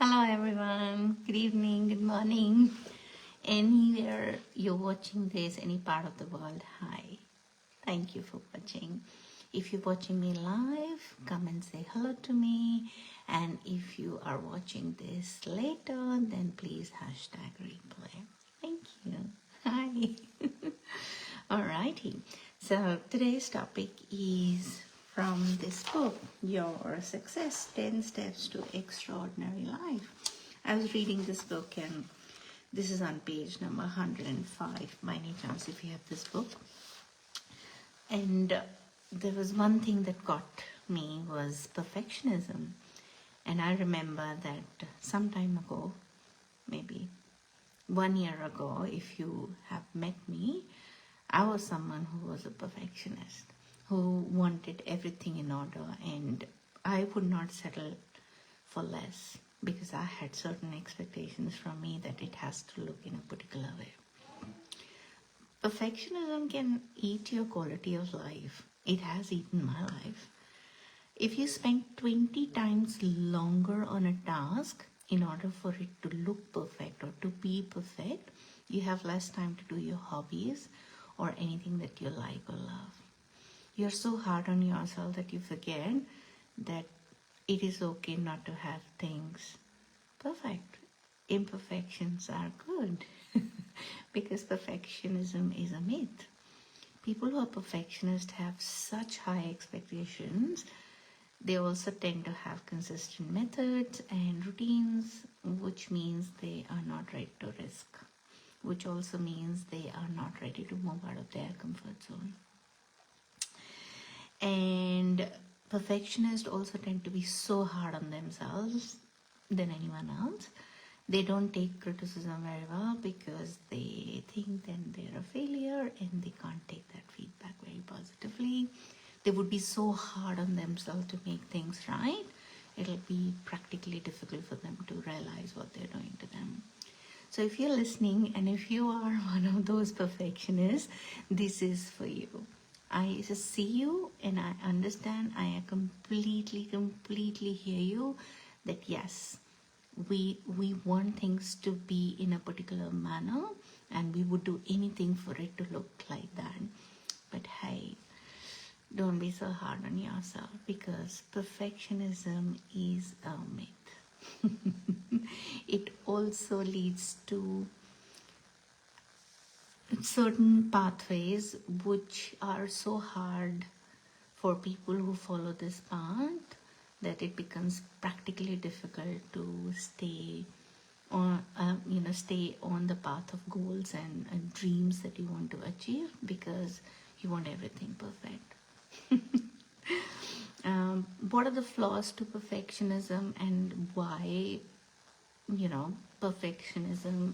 Hello everyone, good evening, good morning. Anywhere you're watching this, any part of the world, hi. Thank you for watching. If you're watching me live, come and say hello to me. And if you are watching this later, then please hashtag replay. Thank you. Hi. Alrighty. So today's topic is from this book, Your Success 10 Steps to Extraordinary Life. I was reading this book and this is on page number 105 by any chance if you have this book. And there was one thing that got me was perfectionism. And I remember that some time ago, maybe 1 year ago, if you have met me, I was someone who was a perfectionist, who wanted everything in order, and I would not settle for less because I had certain expectations from me that it has to look in a particular way. Perfectionism can eat your quality of life. It has eaten my life. If you spend 20 times longer on a task in order for it to look perfect or to be perfect, you have less time to do your hobbies or anything that you like or love. You're so hard on yourself that you forget that it is okay not to have things perfect. Imperfections are good because perfectionism is a myth. People who are perfectionists have such high expectations. They also tend to have consistent methods and routines, which means they are not ready to risk, which also means they are not ready to move out of their comfort zone. And perfectionists also tend to be so hard on themselves than anyone else. They don't take criticism very well because they think then they're a failure and they can't take that feedback very positively. They would be so hard on themselves to make things right. It'll be practically difficult for them to realize what they're doing to them. So if you're listening and if you are one of those perfectionists, this is for you. I just see you and I understand. I completely hear you that yes, we want things to be in a particular manner and we would do anything for it to look like that. But hey, don't be so hard on yourself because perfectionism is a myth. It also leads to certain pathways which are so hard for people who follow this path that it becomes practically difficult to stay on the path of goals and dreams that you want to achieve because you want everything perfect. What are the flaws to perfectionism and why perfectionism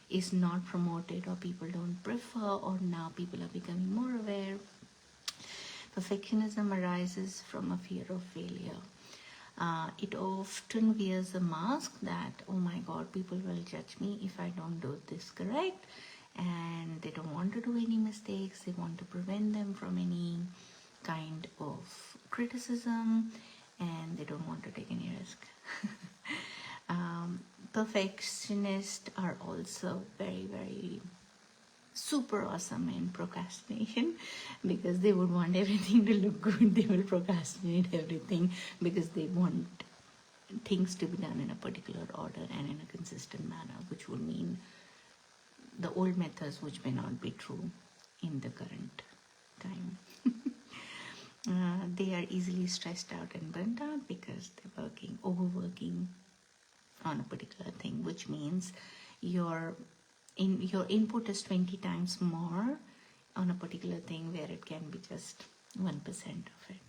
is not promoted or people don't prefer, or now people are becoming more aware? Perfectionism arises from a fear of failure. It often wears a mask that, oh my God, people will judge me if I don't do this correct, and they don't want to do any mistakes. They want to prevent them from any kind of criticism, and they don't want to take any risk. Perfectionists are also very super awesome in procrastination because they would want everything to look good. They will procrastinate everything because they want things to be done in a particular order and in a consistent manner, which would mean the old methods which may not be true in the current time. They are easily stressed out and burnt out because they're overworking on a particular thing, which means your input is 20 times more on a particular thing where it can be just 1% of it.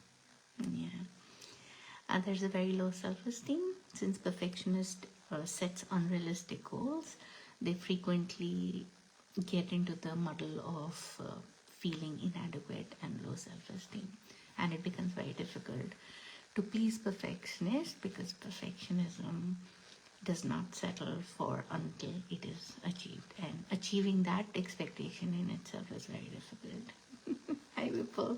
Yeah. There's a very low self-esteem. Since perfectionist sets unrealistic goals, they frequently get into the muddle of feeling inadequate and low self-esteem, and it becomes very difficult to please perfectionists because perfectionism does not settle for until it is achieved, and achieving that expectation in itself is very difficult. Hi, people.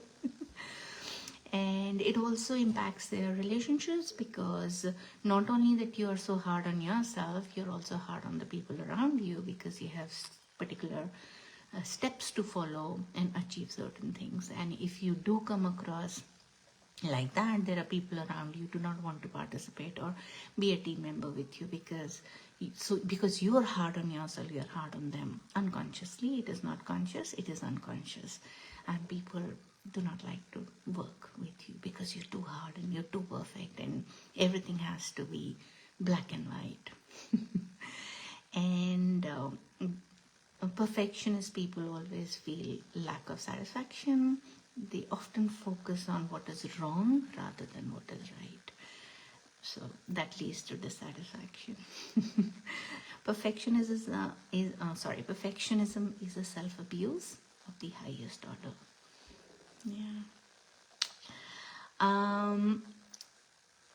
And it also impacts their relationships, because not only that you are so hard on yourself, you're also hard on the people around you, because you have particular steps to follow and achieve certain things. And if you do come across like that, there are people around you do not want to participate or be a team member with you, because you're hard on yourself, you're hard on them unconsciously. It is not conscious, it is unconscious. And people do not like to work with you because you're too hard and you're too perfect and everything has to be black and white. And perfectionist people always feel lack of satisfaction. They often focus on what is wrong rather than what is right. So that leads to dissatisfaction. Perfectionism is a self-abuse of the highest order. Yeah.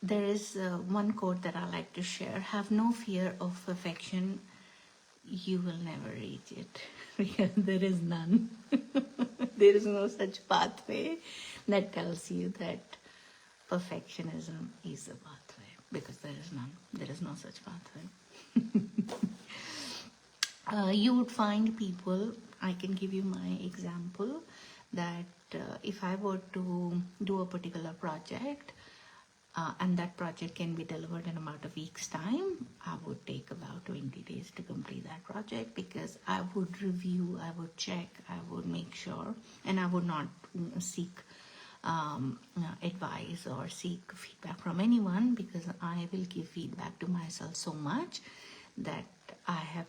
There is one quote that I like to share: have no fear of perfection, you will never reach it, because there is none. There is no such pathway that tells you that perfectionism is a pathway, because there is none. There is no such pathway. You would find people, I can give you my example, that if I were to do a particular project, and that project can be delivered in about a week's time, I would take about 20 days to complete that project, because I would review, I would check, I would make sure, and I would not seek advice or seek feedback from anyone, because I will give feedback to myself so much that I have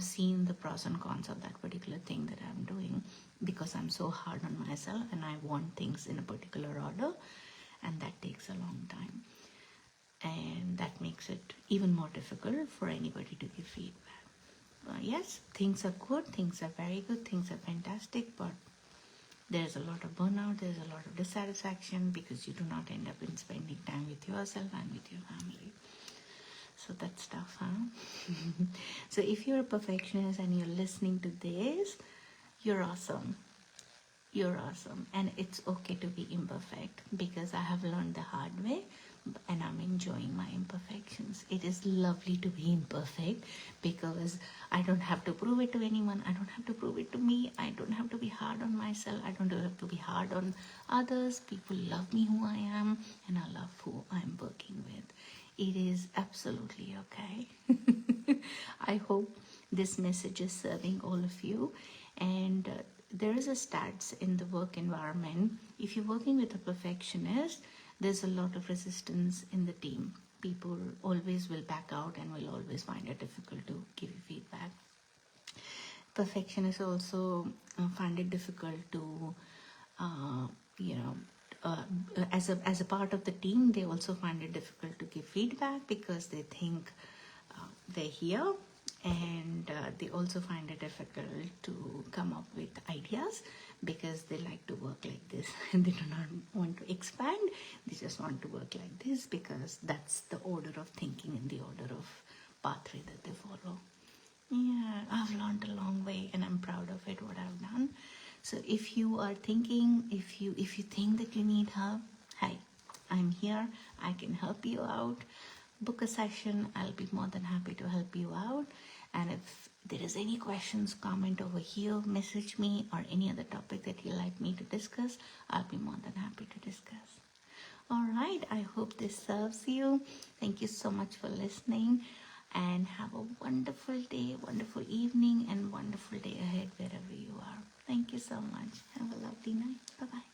seen the pros and cons of that particular thing that I'm doing, because I'm so hard on myself and I want things in a particular order, and that takes a long time, and that makes it even more difficult for anybody to give feedback. Yes, things are good, things are very good, things are fantastic, but there's a lot of burnout, there's a lot of dissatisfaction, because you do not end up in spending time with yourself and with your family. So that's tough, huh? So if you're a perfectionist and you're listening to this, you're awesome. You're awesome. And it's okay to be imperfect, because I have learned the hard way and I'm enjoying my imperfections. It is lovely to be imperfect, because I don't have to prove it to anyone. I don't have to prove it to me. I don't have to be hard on myself. I don't have to be hard on others. People love me who I am, and I love who I'm working with. It is absolutely okay. I hope this message is serving all of you. And there is a stats in the work environment. If you're working with a perfectionist, there's a lot of resistance in the team. People always will back out and will always find it difficult to give you feedback. Perfectionists also find it difficult to, as a part of the team, they also find it difficult to give feedback, because they think they're here, and they also find it difficult to come up with ideas, because they like to work like this and they do not want to expand. They just want to work like this, because that's the order of thinking and the order of pathway that they follow. Yeah, I've learned a long way and I'm proud of it, what I've done. So if you are thinking, if you think that you need help, hey, I'm here, I can help you out. Book a session, I'll be more than happy to help you out. And if there is any questions, comment over here, message me, or any other topic that you'd like me to discuss, I'll be more than happy to discuss. All right, I hope this serves you. Thank you so much for listening, and have a wonderful day, wonderful evening, and wonderful day ahead wherever you are. Thank you so much. Have a lovely night. Bye-bye.